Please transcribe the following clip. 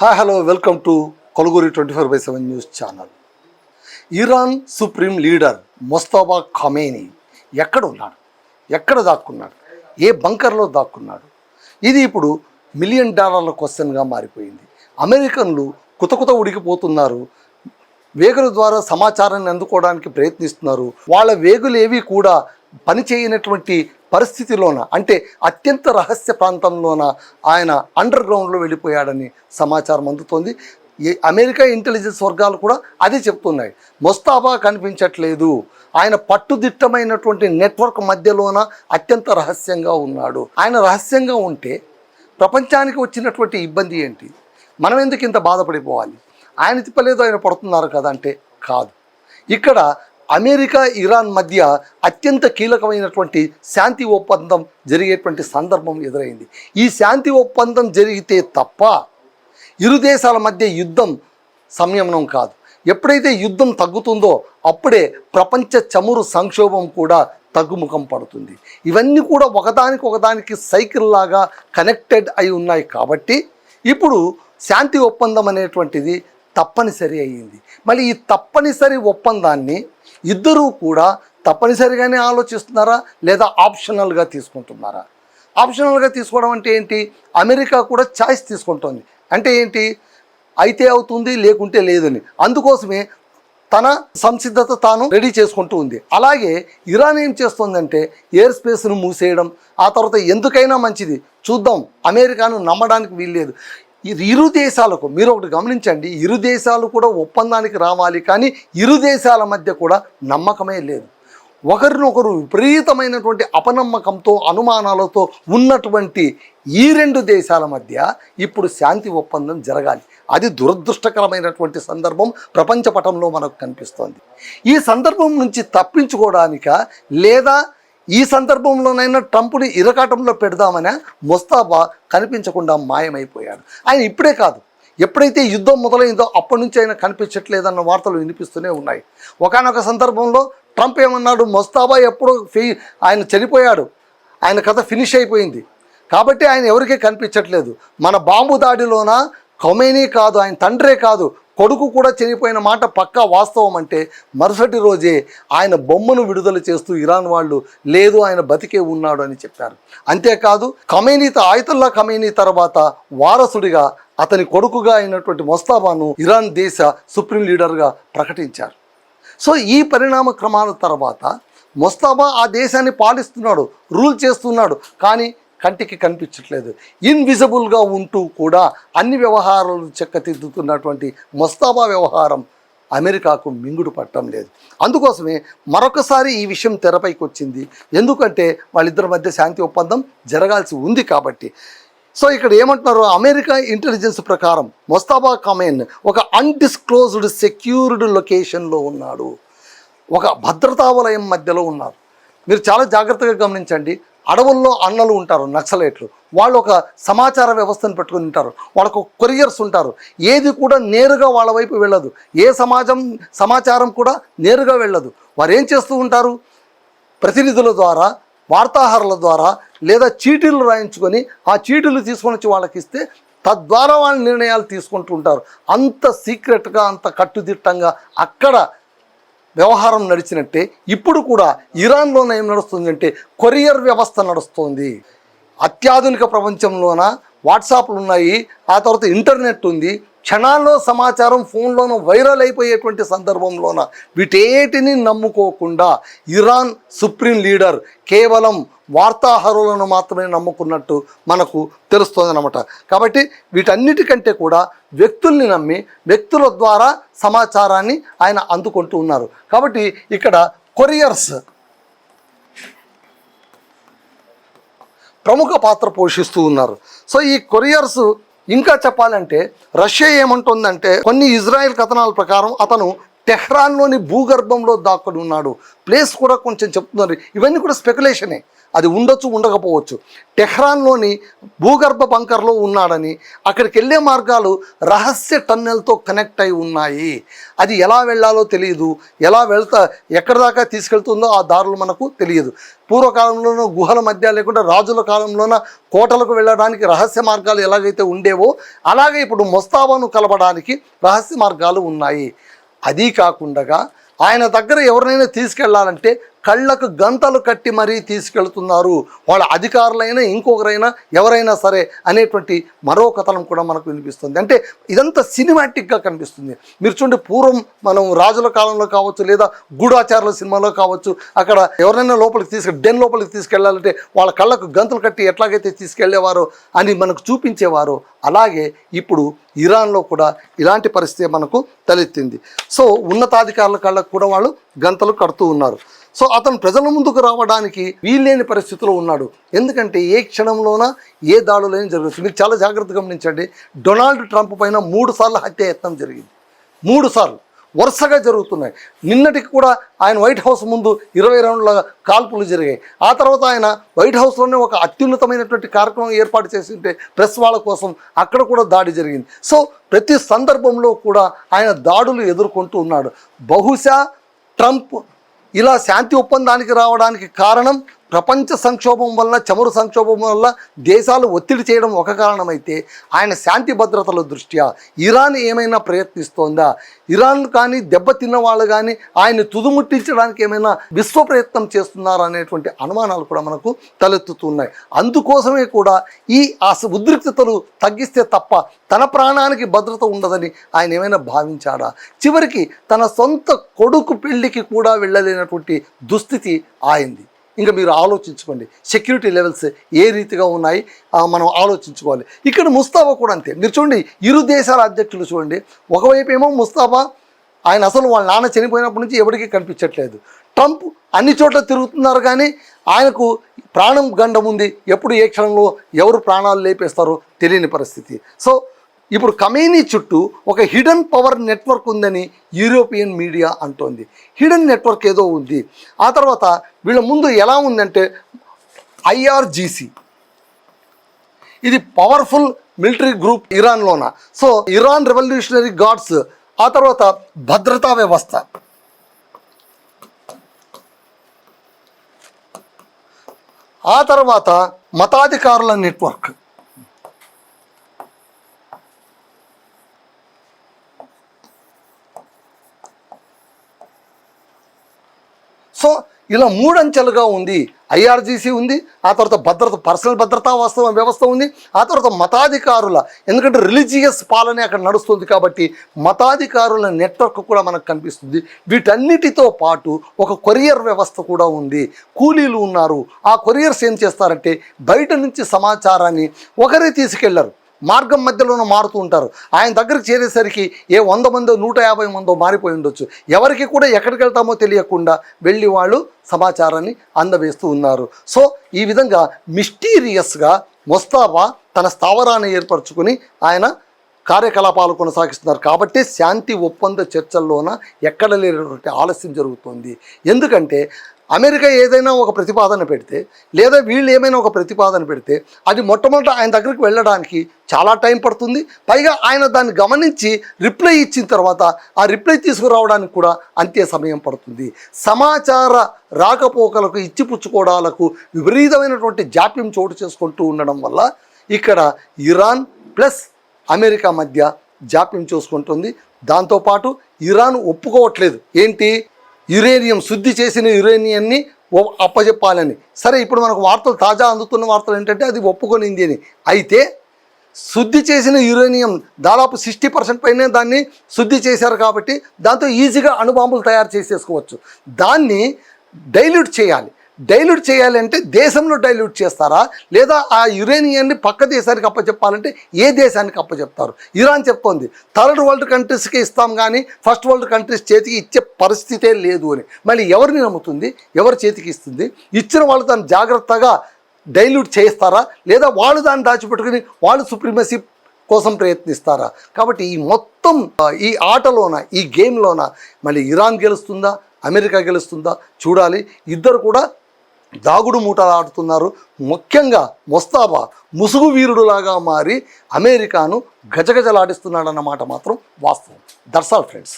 Hi hello welcome to కొలుగురి 24/7 news channel. Iran supreme leader Mustafa Khamenei ఎక్కడ ఉన్నాడు, ఎక్కడ దాక్కున్నాడు, ఏ బంకర్లో దాక్కున్నాడు? ఇది ఇప్పుడు $1 మిలియన్ క్వశ్చన్గా మారిపోయింది. అమెరికన్లు కుతకుత ఉడికిపోతున్నారు. వేగుల ద్వారా సమాచారాన్ని అందుకోవడానికి ప్రయత్నిస్తున్నారు. వాళ్ళ వేగులు ఏవి కూడా పనిచేయనటువంటి పరిస్థితిలోన, అంటే అత్యంత రహస్య ప్రాంతంలోన ఆయన అండర్ గ్రౌండ్లో వెళ్ళిపోయాడని సమాచారం అందుతోంది. ఈ అమెరికా ఇంటెలిజెన్స్ వర్గాలు కూడా అదే చెప్తున్నాయి. ముస్తఫా కనిపించట్లేదు, ఆయన పట్టుదిట్టమైనటువంటి నెట్వర్క్ మధ్యలోన అత్యంత రహస్యంగా ఉన్నాడు. ఆయన రహస్యంగా ఉంటే ప్రపంచానికి వచ్చినటువంటి ఇబ్బంది ఏంటి? మనం ఎందుకు ఇంత బాధపడిపోవాలి? ఆయన తిప్పలేదు, ఆయన పడుతున్నారు కదా అంటే కాదు. ఇక్కడ అమెరికా ఇరాన్ మధ్య అత్యంత కీలకమైనటువంటి శాంతి ఒప్పందం జరిగేటువంటి సందర్భం ఎదురైంది. ఈ శాంతి ఒప్పందం జరిగితే తప్ప ఇరు దేశాల మధ్య యుద్ధం సంయమనం కాదు. ఎప్పుడైతే యుద్ధం తగ్గుతుందో అప్పుడే ప్రపంచ చమురు సంక్షోభం కూడా తగ్గుముఖం పడుతుంది. ఇవన్నీ కూడా ఒకదానికి సైకిల్ లాగా కనెక్టెడ్ అయి ఉన్నాయి. కాబట్టి ఇప్పుడు శాంతి ఒప్పందం అనేటువంటిది తప్పనిసరి అయ్యింది. మళ్ళీ ఈ తప్పనిసరి ఒప్పందాన్ని ఇద్దరూ కూడా తప్పనిసరిగానే ఆలోచిస్తున్నారా లేదా ఆప్షనల్గా తీసుకుంటున్నారా? ఆప్షనల్గా తీసుకోవడం అంటే ఏంటి? అమెరికా కూడా చాయిస్ తీసుకుంటోంది. అంటే ఏంటి? అయితే అవుతుంది, లేకుంటే లేదని. అందుకోసమే తన సంసిద్ధత తాను రెడీ చేసుకుంటూ ఉంది. అలాగే ఇరాన్ ఏం చేస్తుందంటే ఎయిర్ స్పేస్ను మూసేయడం, ఆ తర్వాత ఎందుకైనా మంచిది చూద్దాం, అమెరికాను నమ్మడానికి వీల్లేదు. ఇరు దేశాలకు మీరు ఒకటి గమనించండి, ఇరు దేశాలు కూడా ఒప్పందానికి రావాలి, కానీ ఇరు దేశాల మధ్య కూడా నమ్మకమే లేదు. ఒకరినొకరు విపరీతమైనటువంటి అపనమ్మకంతో అనుమానాలతో ఉన్నటువంటి ఈ రెండు దేశాల మధ్య ఇప్పుడు శాంతి ఒప్పందం జరగాలి. అది దురదృష్టకరమైనటువంటి సందర్భం ప్రపంచ పటంలో మనకు కనిపిస్తోంది. ఈ సందర్భం నుంచి తప్పించుకోవడానిక లేదా ఈ సందర్భంలోనైనా ట్రంప్ని ఇరకాటంలో పెడదామని ముస్తఫా కనిపించకుండా మాయమైపోయాడు. ఆయన ఇప్పుడే కాదు, ఎప్పుడైతే యుద్ధం మొదలైందో అప్పటి నుంచి ఆయన కనిపించట్లేదన్న వార్తలు వినిపిస్తూనే ఉన్నాయి. ఒకానొక సందర్భంలో ట్రంప్ ఏమన్నాడు, ముస్తఫా ఎప్పుడో ఆయన చనిపోయాడు, ఆయన కథ ఫినిష్ అయిపోయింది కాబట్టి ఆయన ఎవరికీ కనిపించట్లేదు. మన బాంబు దాడిలోన ఖమేనీ కాదు, ఆయన తండ్రే కాదు, కొడుకు కూడా చనిపోయిన మాట పక్కా వాస్తవం అంటే మరుసటి రోజే ఆయన బొమ్మను విడుదల చేస్తూ ఇరాన్ వాళ్ళు లేదు ఆయన బతికే ఉన్నాడు అని చెప్పారు. అంతేకాదు ఆయతుల్లా ఖమేనీ తర్వాత వారసుడిగా అతని కొడుకుగా అయినటువంటి ముస్తఫాను ఇరాన్ దేశ సుప్రీం లీడర్గా ప్రకటించారు. సో ఈ పరిణామ క్రమాల తర్వాత ముస్తఫా ఆ దేశాన్ని పాలిస్తున్నాడు, రూల్ చేస్తున్నాడు, కానీ కంటికి కనిపించట్లేదు. ఇన్విజిబుల్గా ఉంటూ కూడా అన్ని వ్యవహారాలు చెక్కతిద్దుతున్నటువంటి ముస్తఫా వ్యవహారం అమెరికాకు మింగుడు పట్టడం లేదు. అందుకోసమే మరొకసారి ఈ విషయం తెరపైకి వచ్చింది. ఎందుకంటే వాళ్ళిద్దరి మధ్య శాంతి ఒప్పందం జరగాల్సి ఉంది కాబట్టి. సో ఇక్కడ ఏమంటున్నారు, అమెరికా ఇంటెలిజెన్స్ ప్రకారం ముస్తఫా ఖమేనీ ఒక అన్డిస్క్లోజ్డ్ సెక్యూర్డ్ లొకేషన్లో ఉన్నాడు, ఒక భద్రతా వలయం మధ్యలో ఉన్నారు. మీరు చాలా జాగ్రత్తగా గమనించండి. అడవుల్లో అన్నలు ఉంటారు, నక్సలైట్లు, వాళ్ళు ఒక సమాచార వ్యవస్థను పెట్టుకుని ఉంటారు, వాళ్ళకు కొరియర్స్ ఉంటారు. ఏది కూడా నేరుగా వాళ్ళ వైపు వెళ్ళదు, ఏ సమాచారం కూడా నేరుగా వెళ్ళదు. వారు ఏం చేస్తూ ఉంటారు, ప్రతినిధుల ద్వారా, వార్తాహరుల ద్వారా లేదా చీటీలు రాయించుకొని ఆ చీటీలు తీసుకొని వచ్చి వాళ్ళకి ఇస్తే తద్వారా వాళ్ళ నిర్ణయాలు తీసుకుంటూ ఉంటారు. అంత సీక్రెట్గా, అంత కట్టుదిట్టంగా అక్కడ వ్యవహారం నడిచినట్టే ఇప్పుడు కూడా ఇరాన్లోనే ఏం నడుస్తుందంటే కొరియర్ వ్యవస్థ నడుస్తుంది. అత్యాధునిక ప్రపంచంలోన వాట్సాప్లు ఉన్నాయి, ఆ తర్వాత ఇంటర్నెట్ ఉంది. క్షణాల్లో సమాచారం ఫోన్లోనూ వైరల్ అయిపోయేటువంటి సందర్భంలోన వీటేటిని నమ్ముకోకుండా ఇరాన్ సుప్రీం లీడర్ కేవలం వార్తాహరులను మాత్రమే నమ్ముకున్నట్టు మనకు తెలుస్తుంది అన్నమాట. కాబట్టి వీటన్నిటికంటే కూడా వ్యక్తుల్ని నమ్మి వ్యక్తుల ద్వారా సమాచారాన్ని ఆయన అందుకుంటూ ఉన్నారు. కాబట్టి ఇక్కడ కొరియర్స్ ప్రముఖ పాత్ర పోషిస్తూ ఉన్నారు. సో ఈ కొరియర్స్ ఇంకా చెప్పాలంటే రష్యా ఏమంటుందంటే కొన్ని ఇజ్రాయెల్ కథనాల ప్రకారం అతను టెహ్రాన్లోని భూగర్భంలో దాక్కుని ఉన్నాడు. ప్లేస్ కూడా కొంచెం చెప్తున్నారు. ఇవన్నీ కూడా స్పెక్యులేషనే. అది ఉండొచ్చు ఉండకపోవచ్చు. టెహ్రాన్లోని భూగర్భ బంకర్లో ఉన్నాడని, అక్కడికి వెళ్ళే మార్గాలు రహస్య టన్నెల్తో కనెక్ట్ అయి ఉన్నాయి. అది ఎలా వెళ్ళాలో తెలియదు, ఎలా ఎక్కడి దాకా తీసుకెళ్తుందో ఆ దారులు మనకు తెలియదు. పూర్వకాలంలోనూ గుహల మధ్య లేకుండా రాజుల కాలంలోన కోటలకు వెళ్ళడానికి రహస్య మార్గాలు ఎలాగైతే ఉండేవో అలాగే ఇప్పుడు మొస్తాబాను కలపడానికి రహస్య మార్గాలు ఉన్నాయి. అదీ కాకుండా ఆయన దగ్గర ఎవరినైనా తీసుకెళ్లాలంటే కళ్ళకు గంతలు కట్టి మరీ తీసుకెళ్తున్నారు, వాళ్ళ అధికారులైనా ఇంకొకరైనా ఎవరైనా సరే అనేటువంటి మరో కథనం కూడా మనకు వినిపిస్తుంది. అంటే ఇదంతా సినిమాటిక్గా కనిపిస్తుంది. మీరు చూడండి, పూర్వం మనం రాజుల కాలంలో కావచ్చు లేదా గూఢాచారుల సినిమాలో కావచ్చు, అక్కడ ఎవరైనా లోపలికి డెన్ లోపలికి తీసుకెళ్లాలంటే వాళ్ళ కళ్ళకు గంతులు కట్టి ఎట్లాగైతే తీసుకెళ్లేవారో అని మనకు చూపించేవారో, అలాగే ఇప్పుడు ఇరాన్లో కూడా ఇలాంటి పరిస్థితి మనకు తలెత్తింది. సో ఉన్నతాధికారుల కళ్ళకు కూడా వాళ్ళు గంతలు కడుతూ ఉన్నారు. సో అతను ప్రజల ముందుకు రావడానికి వీల్లేని పరిస్థితిలో ఉన్నాడు. ఎందుకంటే ఏ క్షణంలోన ఏ దాడులైనా జరగచ్చు. మీరు చాలా జాగ్రత్తగా గమనించండి, డొనాల్డ్ ట్రంప్ పైన 3 సార్లు హత్యాయత్నం జరిగింది. 3 సార్లు వరుసగా జరుగుతున్నాయి. నిన్నటికి కూడా ఆయన వైట్ హౌస్ ముందు 20 రౌండ్ల కాల్పులు జరిగాయి. ఆ తర్వాత ఆయన వైట్ హౌస్లోనే ఒక అత్యున్నతమైనటువంటి కార్యక్రమం ఏర్పాటు చేసింటే ప్రెస్ వాళ్ళ కోసం, అక్కడ కూడా దాడి జరిగింది. సో ప్రతి సందర్భంలో కూడా ఆయన దాడులు ఎదుర్కొంటూ ఉన్నాడు. బహుశా ట్రంప్ ఇలా శాంతి ఒప్పందానికి రావడానికి కారణం ప్రపంచ సంక్షోభం వల్ల, చమురు సంక్షోభం వల్ల దేశాలు ఒత్తిడి చేయడం ఒక కారణమైతే, ఆయన శాంతి భద్రతల దృష్ట్యా ఇరాన్ ఏమైనా ప్రయత్నిస్తోందా, ఇరాన్ కానీ దెబ్బతిన్న వాళ్ళు కానీ ఆయన తుదుముట్టించడానికి ఏమైనా విశ్వ ప్రయత్నం చేస్తున్నారా అనేటువంటి అనుమానాలు కూడా మనకు తలెత్తుతున్నాయి. అందుకోసమే కూడా ఈ ఉద్రిక్తతలు తగ్గిస్తే తప్ప తన ప్రాణానికి భద్రత ఉండదని ఆయన ఏమైనా భావించాడా? చివరికి తన సొంత కొడుకు పెళ్లికి కూడా వెళ్ళలేనటువంటి దుస్థితి ఆయింది. ఇంకా మీరు ఆలోచించుకోండి, సెక్యూరిటీ లెవెల్స్ ఏ రీతిగా ఉన్నాయి మనం ఆలోచించుకోవాలి. ఇక్కడ ముస్తాబా కూడా అంతే. మీరు చూడండి, ఇరు దేశాల అధ్యక్షులు చూడండి, ఒకవైపు ఏమో ముస్తాబా ఆయన అసలు వాళ్ళ నాన్న చనిపోయినప్పటి నుంచి ఎవరికీ కనిపించట్లేదు. ట్రంప్ అన్ని చోట్ల తిరుగుతున్నారు కానీ ఆయనకు ప్రాణం గండం ఉంది. ఎప్పుడు ఏ క్షణంలో ఎవరు ప్రాణాలు లేపేస్తారో తెలియని పరిస్థితి. సో ఇప్పుడు ఖమేనీ చుట్టూ ఒక హిడెన్ పవర్ నెట్వర్క్ ఉందని యూరోపియన్ మీడియా అంటోంది. హిడెన్ నెట్వర్క్ ఏదో ఉంది. ఆ తర్వాత వీళ్ళ ముందు ఎలా ఉందంటే IRGC, ఇది పవర్ఫుల్ మిలిటరీ గ్రూప్ ఇరాన్లోన. సో ఇరాన్ రెవల్యూషనరీ గార్డ్స్, ఆ తర్వాత భద్రతా వ్యవస్థ, ఆ తర్వాత మతాధికారుల నెట్వర్క్. సో ఇలా 3 అంచెలుగా ఉంది. IRGC ఉంది, ఆ తర్వాత పర్సనల్ భద్రతా వ్యవస్థ ఉంది, ఆ తర్వాత మతాధికారుల, ఎందుకంటే రిలీజియస్ పాలనే అక్కడ నడుస్తుంది కాబట్టి మతాధికారుల నెట్వర్క్ కూడా మనకు కనిపిస్తుంది. వీటన్నిటితో పాటు ఒక కొరియర్ వ్యవస్థ కూడా ఉంది. కూలీలు ఉన్నారు. ఆ కొరియర్స్ ఏం చేస్తారంటే బయట నుంచి సమాచారాన్ని ఒకరే తీసుకెళ్లరు, మార్గం మధ్యలోనూ మారుతూ ఉంటారు. ఆయన దగ్గరికి చేరేసరికి 100 మందో 150 మందో మారిపోయి ఉండొచ్చు. ఎవరికి కూడా ఎక్కడికి వెళ్తామో తెలియకుండా వెళ్ళి వాళ్ళు సమాచారాన్ని అందవేస్తూ ఉన్నారు. సో ఈ విధంగా మిస్టీరియస్గా మొస్తాబా తన స్థావరాన్ని ఏర్పరచుకొని ఆయన కార్యకలాపాలు కొనసాగిస్తున్నారు. కాబట్టి శాంతి ఒప్పంద చర్చల్లోన ఎక్కడ లేనటువంటి ఆలస్యం జరుగుతుంది. ఎందుకంటే అమెరికా ఏదైనా ఒక ప్రతిపాదన పెడితే లేదా వీళ్ళు ఏమైనా ఒక ప్రతిపాదన పెడితే అది మొట్టమొదట ఆయన దగ్గరికి వెళ్ళడానికి చాలా టైం పడుతుంది. పైగా ఆయన దాన్ని గమనించి రిప్లై ఇచ్చిన తర్వాత ఆ రిప్లై తీసుకురావడానికి కూడా అంతే సమయం పడుతుంది. సమాచార రాకపోకలకు, ఇచ్చిపుచ్చుకోవడాలకు విపరీతమైనటువంటి జాప్యం చోటు చేసుకుంటూ ఉండడం వల్ల ఇక్కడ ఇరాన్ ప్లస్ అమెరికా మధ్య జాప్యం చూసుకుంటుంది. దాంతోపాటు ఇరాన్ ఒప్పుకోవట్లేదు ఏంటి, యురేనియం, శుద్ధి చేసిన యురేనియాన్ని అప్పచెప్పాలని. సరే, ఇప్పుడు మనకు వార్తలు, తాజా అందుతున్న వార్తలు ఏంటంటే అది ఒప్పుకొనింది అని. అయితే శుద్ధి చేసిన యురేనియం దాదాపు 60% పైనే దాన్ని శుద్ధి చేశారు కాబట్టి దాంతో ఈజీగా అణుబాంబులు తయారు చేసేసుకోవచ్చు. దాన్ని డైల్యూట్ చేయాలి. డైల్యూట్ చేయాలంటే దేశంలో డైల్యూట్ చేస్తారా లేదా ఆ యురేనియాన్ని పక్క దేశానికి అప్పచెప్పాలంటే ఏ దేశానికి అప్పచెప్తారు? ఇరాన్ చెప్తోంది థర్డ్ వరల్డ్ కంట్రీస్కి ఇస్తాం కానీ ఫస్ట్ వరల్డ్ కంట్రీస్ చేతికి ఇచ్చే పరిస్థితే లేదు అని. మళ్ళీ ఎవరిని నమ్ముతుంది? ఎవరి చేతికి ఇస్తుంది? ఇచ్చిన వాళ్ళు దాన్ని జాగ్రత్తగా డైల్యూట్ చేస్తారా లేదా వాళ్ళు దాన్ని దాచిపెట్టుకుని వాళ్ళు సుప్రీమసీ కోసం ప్రయత్నిస్తారా? కాబట్టి ఈ మొత్తం ఈ ఆటలోన, ఈ గేమ్లోన మళ్ళీ ఇరాన్ గెలుస్తుందా, అమెరికా గెలుస్తుందా చూడాలి. ఇద్దరు కూడా దాగుడు మూటలాడుతున్నారు. ముఖ్యంగా ముస్తాబా ముసుగు వీరుడులాగా మారి అమెరికాను గజగజలాడిస్తున్నాడన్నమాట మాత్రం వాస్తవం. That's all friends.